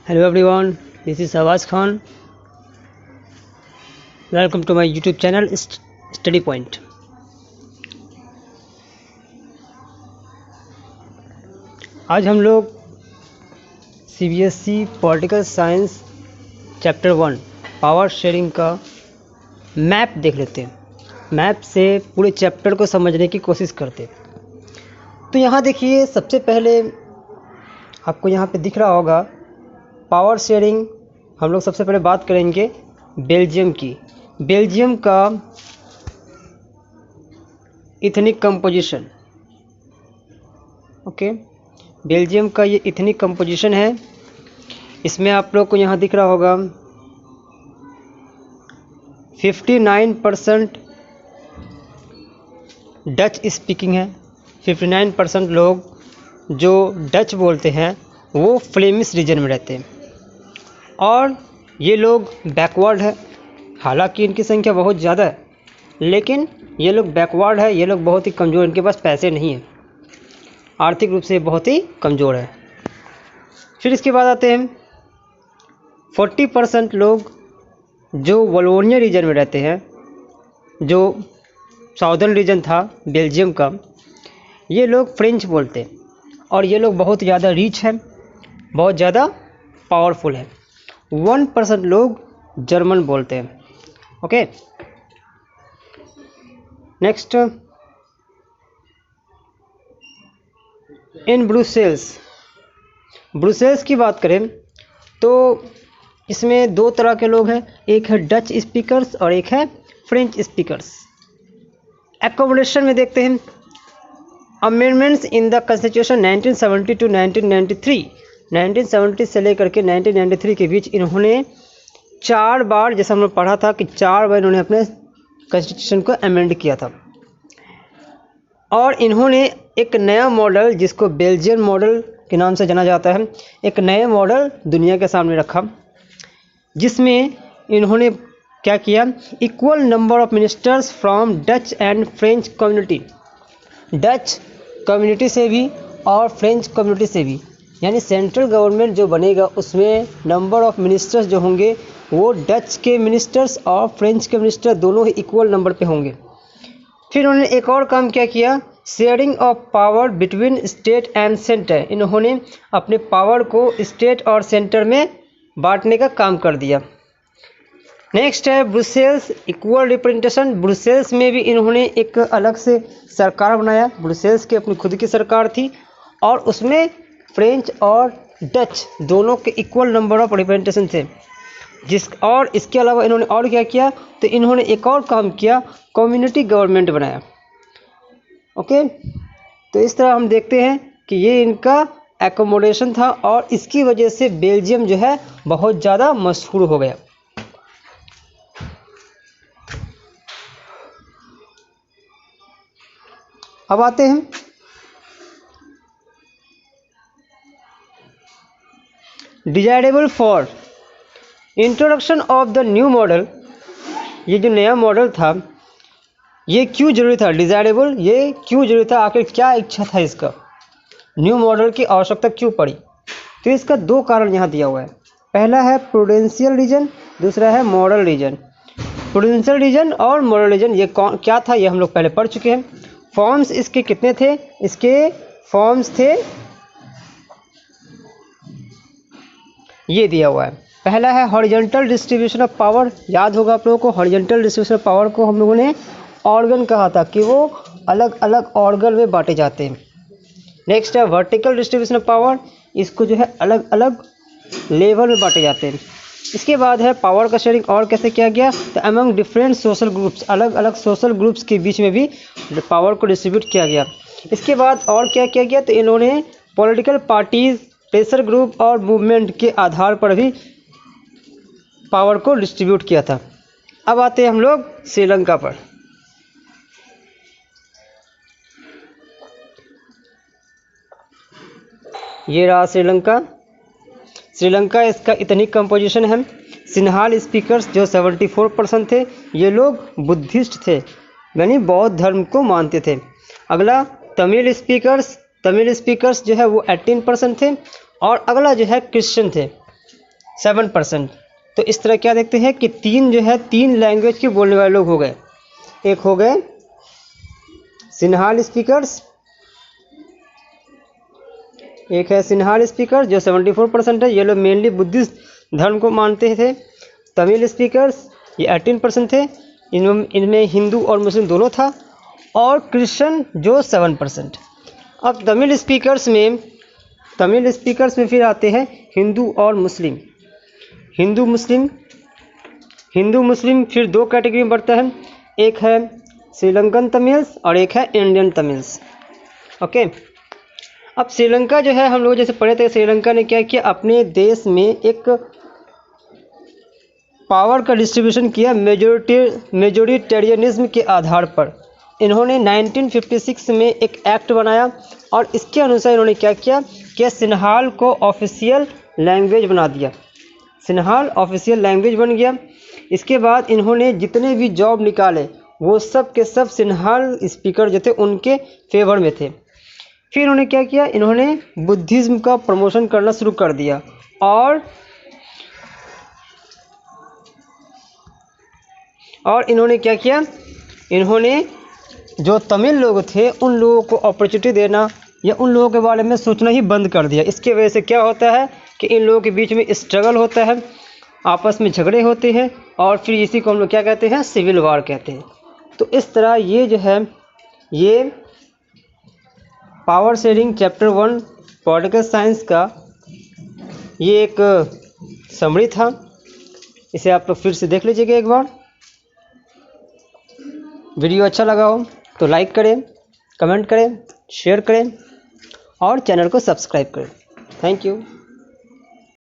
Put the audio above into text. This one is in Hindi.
Hello everyone, this is Awaz Khan. Welcome to my YouTube channel Study Point. आज हम लोग CBSE political science chapter 1 power sharing का मैप देख लेते हैं। मैप से पूरे चैप्टर को समझने की कोशिश करते हैं। तो यहाँ देखिए, सबसे पहले आपको यहाँ पे दिख रहा होगा पावर शेयरिंग। हम लोग सबसे पहले बात करेंगे बेल्जियम की। बेल्जियम का इथनिक कंपोजिशन, ओके, बेल्जियम का ये इथनिक कंपोजिशन है। इसमें आप लोग को यहाँ दिख रहा होगा 59% डच स्पीकिंग है। 59% लोग जो डच बोलते हैं वो फ्लेमिश रीजन में रहते हैं, और ये लोग बैकवर्ड है। हालांकि इनकी संख्या बहुत ज़्यादा है, लेकिन ये लोग बैकवर्ड है। ये लोग बहुत ही कमज़ोर, इनके पास पैसे नहीं हैं, आर्थिक रूप से बहुत ही कमज़ोर है। फिर इसके बाद आते हैं 40% लोग जो वलोनिया रीजन में रहते हैं, जो साउदर्न रीजन था बेल्जियम का। ये लोग फ्रेंच बोलते हैं, और ये लोग बहुत ज़्यादा रिच है, बहुत ज़्यादा पावरफुल है। 1% लोग जर्मन बोलते हैं। ओके, नेक्स्ट, इन ब्रुसेल्स की बात करें तो इसमें दो तरह के लोग हैं, एक है डच स्पीकर्स और एक है फ्रेंच स्पीकर्स। एकोमोडेशन में देखते हैं amendments in the constitution 1970 to 1993। 1970 से लेकर के 1993 के बीच इन्होंने 4 बार, जैसा हमने पढ़ा था कि 4 बार इन्होंने अपने कॉन्स्टिट्यूशन को अमेंड किया था। और इन्होंने एक नया मॉडल, जिसको बेल्जियन मॉडल के नाम से जाना जाता है, एक नया मॉडल दुनिया के सामने रखा, जिसमें इन्होंने क्या किया, equal number of ministers from Dutch and French community. Dutch community से भी और फ्रेंच कम्युनिटी से भी, यानी सेंट्रल गवर्नमेंट जो बनेगा उसमें नंबर ऑफ मिनिस्टर्स जो होंगे वो डच के मिनिस्टर्स और फ्रेंच के मिनिस्टर दोनों ही इक्वल नंबर पे होंगे। फिर उन्होंने एक और काम क्या किया, sharing of power between state and centre. इन्होंने अपने पावर को स्टेट और सेंटर में बांटने का काम कर दिया। नेक्स्ट है ब्रुसेल्स, इक्वल रिप्रेजेंटेशन। ब्रुसेल्स में भी इन्होंने एक अलग से सरकार बनाया। ब्रुसेल्स की अपनी खुद की सरकार थी, और उसमें फ्रेंच और डच दोनों के इक्वल नंबर ऑफ रिप्रेजेंटेशन थे। और इसके अलावा इन्होंने और क्या किया, तो इन्होंने एक और काम किया, कम्युनिटी गवर्नमेंट बनाया। ओके, तो इस तरह हम देखते हैं कि ये इनका एकोमोडेशन था, और इसकी वजह से बेल्जियम जो है बहुत ज़्यादा मशहूर हो गया। अब आते हैं desirable for introduction of the new model. ये जो नया मॉडल था ये क्यों जरूरी था, डिजायरेबल ये क्यों जरूरी था, आखिर क्या इच्छा था इसका, न्यू मॉडल की आवश्यकता क्यों पड़ी। तो इसका 2 कारण यहाँ दिया हुआ है। पहला है प्रूडेंशियल रीजन, दूसरा है मॉडल रीजन। प्रूडेंशियल रीजन और मॉडल रीजन ये क्या था, ये हम लोग पहले पढ़ चुके हैं। फॉर्म्स इसके कितने थे, इसके फॉर्म्स थे, ये दिया हुआ है। पहला है हॉरिजॉन्टल डिस्ट्रीब्यूशन ऑफ पावर। याद होगा आप लोगों को, हॉरिजॉन्टल डिस्ट्रीब्यूशन ऑफ पावर को हम लोगों ने ऑर्गन कहा था कि वो अलग अलग ऑर्गन में बांटे जाते हैं। नेक्स्ट है वर्टिकल डिस्ट्रीब्यूशन ऑफ पावर, इसको जो है अलग अलग लेवल में बांटे जाते हैं। इसके बाद है पावर का शेयरिंग और कैसे किया गया, तो अमंग डिफरेंट सोशल ग्रुप्स, अलग अलग सोशल ग्रुप्स के बीच में भी पावर को डिस्ट्रीब्यूट किया गया। इसके बाद और क्या किया गया, तो इन्होंने पॉलिटिकल पार्टीज, प्रेशर ग्रुप और मूवमेंट के आधार पर भी पावर को डिस्ट्रीब्यूट किया था। अब आते हैं हम लोग श्रीलंका पर। ये रहा श्रीलंका। श्रीलंका इसका इथनिक कंपोजिशन है। सिन्हाल स्पीकर्स जो 74% थे, ये लोग बुद्धिस्ट थे, यानी बौद्ध धर्म को मानते थे। अगला तमिल स्पीकर्स जो है वो 18% थे, और अगला जो है क्रिश्चियन थे। 7%। तो इस तरह क्या देखते हैं कि तीन लैंग्वेज के बोलने वाले लोग हो गए। एक हो गए सिन्हाल स्पीकर्स, एक है सिन्हाल स्पीकर जो 74% है, ये लोग मेनली बुद्धिस्ट धर्म को मानते थे। तमिल स्पीकर्स ये 18% थे, इनमें हिंदू और मुस्लिम दोनों था। और क्रिश्चियन जो 7%। अब तमिल स्पीकर्स में फिर आते हैं हिंदू और मुस्लिम। हिंदू मुस्लिम फिर दो कैटेगरी में बढ़ता है, एक है श्रीलंकन तमिल्स और एक है इंडियन तमिल्स। ओके, अब श्रीलंका जो है, हम लोग जैसे पढ़े थे, श्रीलंका ने क्या किया, अपने देश में एक पावर का डिस्ट्रीब्यूशन किया मेजोरिटेरियनिज्म के आधार पर। इन्होंने 1956 में एक एक्ट बनाया और इसके अनुसार इन्होंने क्या किया कि सिन्हाल को ऑफिशियल लैंग्वेज बना दिया। सिन्हाल ऑफिशियल लैंग्वेज बन गया। इसके बाद इन्होंने जितने भी जॉब निकाले वो सब के सब सिन्हाल स्पीकर जो थे उनके फेवर में थे। फिर इन्होंने क्या किया, इन्होंने बुद्धिज़्म का प्रमोशन करना शुरू कर दिया और इन्होंने क्या किया, इन्होंने जो तमिल लोग थे उन लोगों को अपॉर्चुनिटी देना या उन लोगों के बारे में सोचना ही बंद कर दिया। इसके वजह से क्या होता है कि इन लोगों के बीच में स्ट्रगल होता है, आपस में झगड़े होते हैं और फिर इसी को हम लोग क्या कहते हैं, सिविल वार कहते हैं। तो इस तरह ये जो है ये power sharing chapter 1 political science का ये एक समरी था। इसे आप लोग फिर से देख लीजिएगा एक बार। वीडियो अच्छा लगा हो तो लाइक करें, कमेंट करें, शेयर करें और चैनल को सब्सक्राइब करें। Thank you.